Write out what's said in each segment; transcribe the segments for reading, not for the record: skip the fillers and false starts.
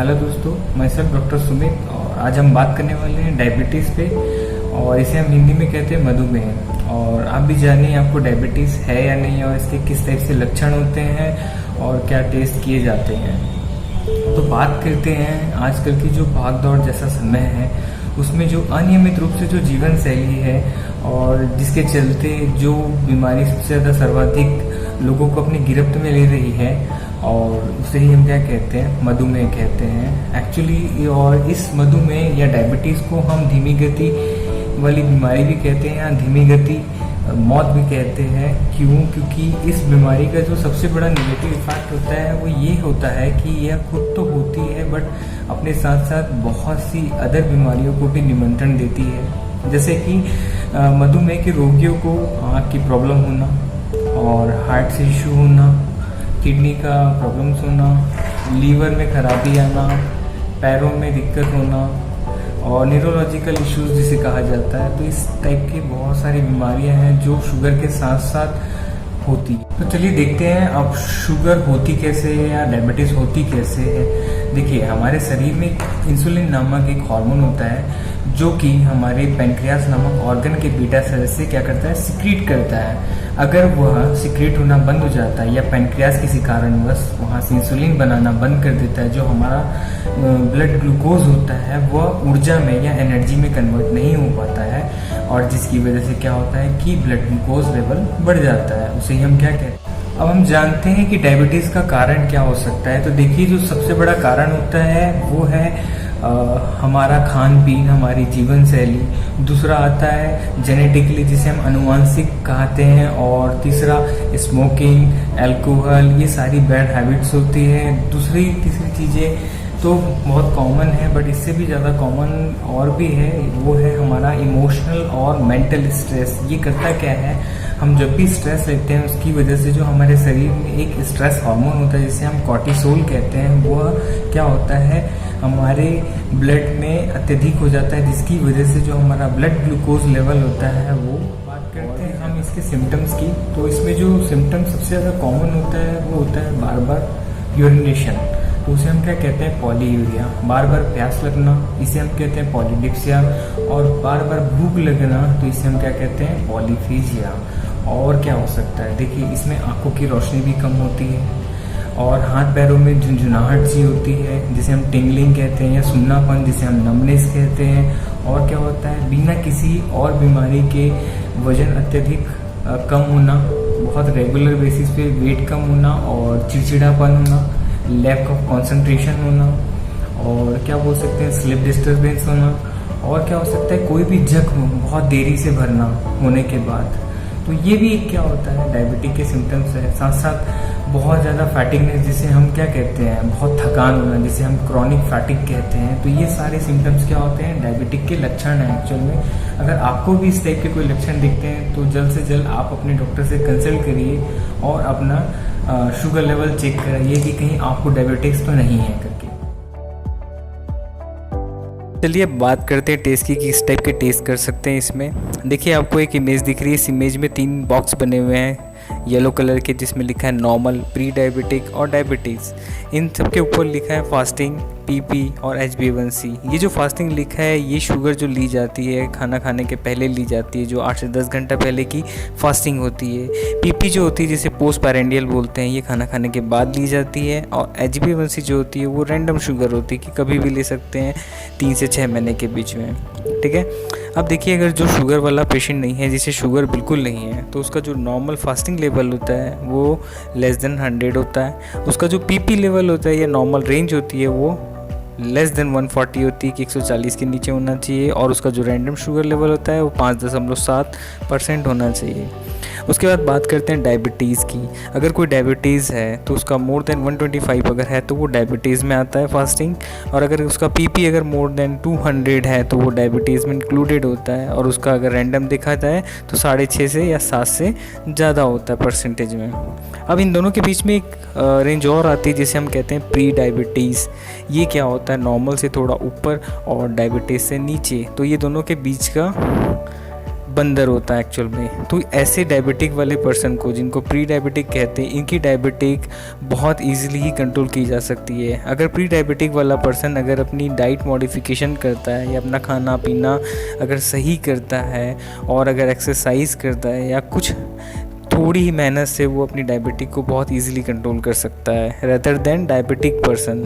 Hello दोस्तों, मैं सब डॉक्टर सुमित और आज हम बात करने वाले हैं डायबिटीज़ पे। और इसे हम हिंदी में कहते हैं मधुमेह। और आप भी जानिए आपको डायबिटीज़ है या नहीं और इसके किस टाइप से लक्षण होते हैं और क्या टेस्ट किए जाते हैं। तो बात करते हैं आजकल की जो भाग दौड़ जैसा समय है उसमें जो अनियमित रूप से जो जीवन शैली है और जिसके चलते जो बीमारी सबसे ज़्यादा सर्वाधिक लोगों को अपनी गिरफ्त में ले रही है और उसे ही हम क्या कहते हैं, मधुमेह कहते हैं एक्चुअली। और इस मधुमेह या डायबिटीज़ को हम धीमी गति वाली बीमारी भी कहते हैं या धीमी गति मौत भी कहते हैं। क्यों? क्योंकि इस बीमारी का जो सबसे बड़ा नेगेटिव इफेक्ट होता है वो ये होता है कि यह खुद तो होती है बट अपने साथ साथ बहुत सी अदर बीमारियों को भी निमंत्रण देती है। जैसे कि मधुमेह के रोगियों को आँख की प्रॉब्लम होना और हार्ट से इशू होना, किडनी का प्रॉब्लम्स होना, लीवर में खराबी आना, पैरों में दिक्कत होना और न्यूरोलॉजिकल इश्यूज जिसे कहा जाता है। तो इस टाइप की बहुत सारी बीमारियां हैं जो शुगर के साथ साथ होती है। तो चलिए देखते हैं अब शुगर होती कैसे है या डायबिटीज़ होती कैसे है। देखिए, हमारे शरीर में इंसुलिन नामक एक हार्मोन होता है जो कि हमारे पैंक्रियास नामक ऑर्गन के बीटा सेल से क्या करता है, सिक्रीट करता है। अगर वह सिक्रीट होना बंद हो जाता है या पैंक्रियास किसी कारणवश वहाँ से इंसुलिन बनाना बंद कर देता है, जो हमारा ब्लड ग्लूकोज होता है वह ऊर्जा में या एनर्जी में कन्वर्ट नहीं हो पाता है और जिसकी वजह से क्या होता है कि ब्लड ग्लूकोज लेवल बढ़ जाता है। उसे ही हम क्या कहते हैं। अब हम जानते हैं कि डायबिटीज़ का कारण क्या हो सकता है। तो देखिए, जो सबसे बड़ा कारण होता है वो है हमारा खान पीन, हमारी जीवन शैली। दूसरा आता है जेनेटिकली जिसे हम अनुवांशिक कहते हैं। और तीसरा स्मोकिंग, अल्कोहल, ये सारी बैड हैबिट्स होती है। तीसरी चीज़ें तो बहुत कॉमन है बट इससे भी ज़्यादा कॉमन और भी है, वो है हमारा इमोशनल और मेंटल स्ट्रेस। ये करता क्या है, हम जब भी स्ट्रेस लेते हैं उसकी वजह से जो हमारे शरीर में एक स्ट्रेस हार्मोन होता है जिसे हम कॉर्टिसोल कहते हैं, वह क्या होता है हमारे ब्लड में अत्यधिक हो जाता है, जिसकी वजह से जो हमारा ब्लड ग्लूकोज लेवल होता है वो। बात करते हैं हम इसके सिम्टम्स की। तो इसमें जो सिम्टम्स सबसे ज़्यादा कॉमन होता है वो होता है बार बार यूरिनेशन, तो उसे हम क्या कहते हैं, पॉलीयूरिया। बार बार प्यास लगना, इसे हम कहते हैं पॉलीडिप्सिया। और बार बार भूख लगना, तो इसे हम क्या कहते हैं, पॉलीफेजिया। और क्या हो सकता है, देखिए इसमें आंखों की रोशनी भी कम होती है और हाथ पैरों में झुंझुनाहट सी होती है जिसे हम टिंगलिंग कहते हैं, या सुन्नापन जिसे हम नमनेस कहते हैं। और क्या होता है, बिना किसी और बीमारी के वजन अत्यधिक कम होना, बहुत रेगुलर बेसिस पे वेट कम होना और चिड़चिड़ापन होना, लैक ऑफ कंसंट्रेशन होना। और क्या बोल सकते हैं, स्लीप डिस्टर्बेंस होना। और क्या हो सकता है, कोई भी जख्म बहुत देरी से भरना होने के बाद। तो ये भी क्या होता है, डायबिटिक के सिम्टम्स है। साथ साथ बहुत ज़्यादा फैटिकनेस जिसे हम क्या कहते हैं, बहुत थकान होना जिसे हम क्रॉनिक फैटिक कहते हैं। तो ये सारे सिम्टम्स क्या होते हैं, डायबिटिक के लक्षण हैं एक्चुअल में। अगर आपको भी इस टाइप के कोई लक्षण दिखते हैं तो जल्द से जल्द आप अपने डॉक्टर से कंसल्ट करिए और अपना शुगर लेवल चेक कराइए कि कहीं आपको डायबिटिक्स तो नहीं है करके। चलिए अब बात करते हैं टेस्ट की कि किस टाइप के टेस्ट कर सकते हैं इसमें। देखिए, आपको एक इमेज दिख रही है। इस इमेज में 3 बॉक्स बने हुए हैं येलो कलर के जिसमें लिखा है नॉर्मल, प्री डायबिटिक और डायबिटीज़। इन सब के ऊपर लिखा है फास्टिंग, पीपी और HbA1c। ये जो फास्टिंग लिखा है ये शुगर जो ली जाती है खाना खाने के पहले ली जाती है, जो 8 से 10 घंटा पहले की फास्टिंग होती है। पीपी जो होती है जिसे पोस्ट पैरेंडियल बोलते हैं, ये खाना खाने के बाद ली जाती है। और HbA1c जो होती है वो रैंडम शुगर होती है कि कभी भी ले सकते हैं 3 से 6 महीने के बीच में। ठीक है, अब देखिए, अगर जो शुगर वाला पेशेंट नहीं है, जिसे शुगर बिल्कुल नहीं है, तो उसका जो नॉर्मल फास्टिंग लेवल होता है वो लेस देन 100 होता है। उसका जो पीपी लेवल होता है या नॉर्मल रेंज होती है वो लेस देन 140 होती है कि 140 के नीचे होना चाहिए। और उसका जो रैंडम शुगर लेवल होता है वो 5.7% होना चाहिए। उसके बाद बात करते हैं डायबिटीज़ की। अगर कोई डायबिटीज़ है तो उसका मोर देन 125 अगर है तो वो डायबिटीज़ में आता है फास्टिंग। और अगर उसका पीपी अगर मोर देन 200 है तो वो डायबिटीज़ में इंक्लूडेड होता है। और उसका अगर रैंडम देखा जाए तो 6.5 से या 7 से ज़्यादा होता है परसेंटेज में। अब इन दोनों के बीच में एक रेंज और आती है जिसे हम कहते हैं प्री डायबिटीज़। ये क्या होता है, नॉर्मल से थोड़ा ऊपर और डायबिटीज़ से नीचे। तो ये दोनों के बीच का बंदर होता है एक्चुअल में। तो ऐसे डायबिटिक वाले पर्सन को, जिनको प्री डायबिटिक कहते हैं, इनकी डायबिटिक बहुत इजीली ही कंट्रोल की जा सकती है। अगर प्री डायबिटिक वाला पर्सन अगर अपनी डाइट मॉडिफिकेशन करता है या अपना खाना पीना अगर सही करता है और अगर एक्सरसाइज करता है या कुछ थोड़ी ही मेहनत से, वो अपनी डायबिटिक को बहुत इजीली कंट्रोल कर सकता है rather than diabetic person.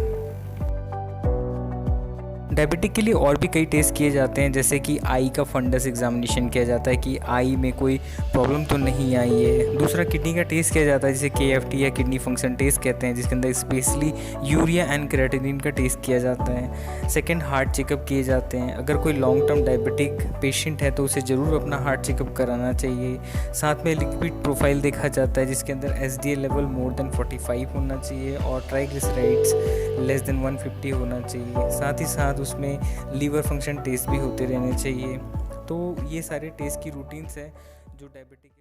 Diabetic के लिए और भी कई टेस्ट किए जाते हैं, जैसे कि आई का फंडस एग्जामिनेशन किया जाता है कि आई में कोई प्रॉब्लम तो नहीं आई है। दूसरा किडनी का टेस्ट किया जाता है जिसे KFT या किडनी फंक्शन टेस्ट कहते हैं, जिसके अंदर स्पेशली यूरिया एंड क्रेटिनिन का टेस्ट किया जाता है। सेकंड, हार्ट चेकअप किए जाते हैं। अगर कोई लॉन्ग टर्म डायबिटिक पेशेंट है तो उसे ज़रूर अपना हार्ट चेकअप कराना चाहिए। साथ में लिपिड प्रोफाइल देखा जाता है, जिसके अंदर HDL लेवल मोर देन 45 होना चाहिए और ट्राइग्लिसराइड्स लेस देन 150 होना चाहिए। साथ ही साथ उसमें लीवर फंक्शन टेस्ट भी होते रहने चाहिए। तो ये सारे टेस्ट की रूटीन्स है जो डायबिटिक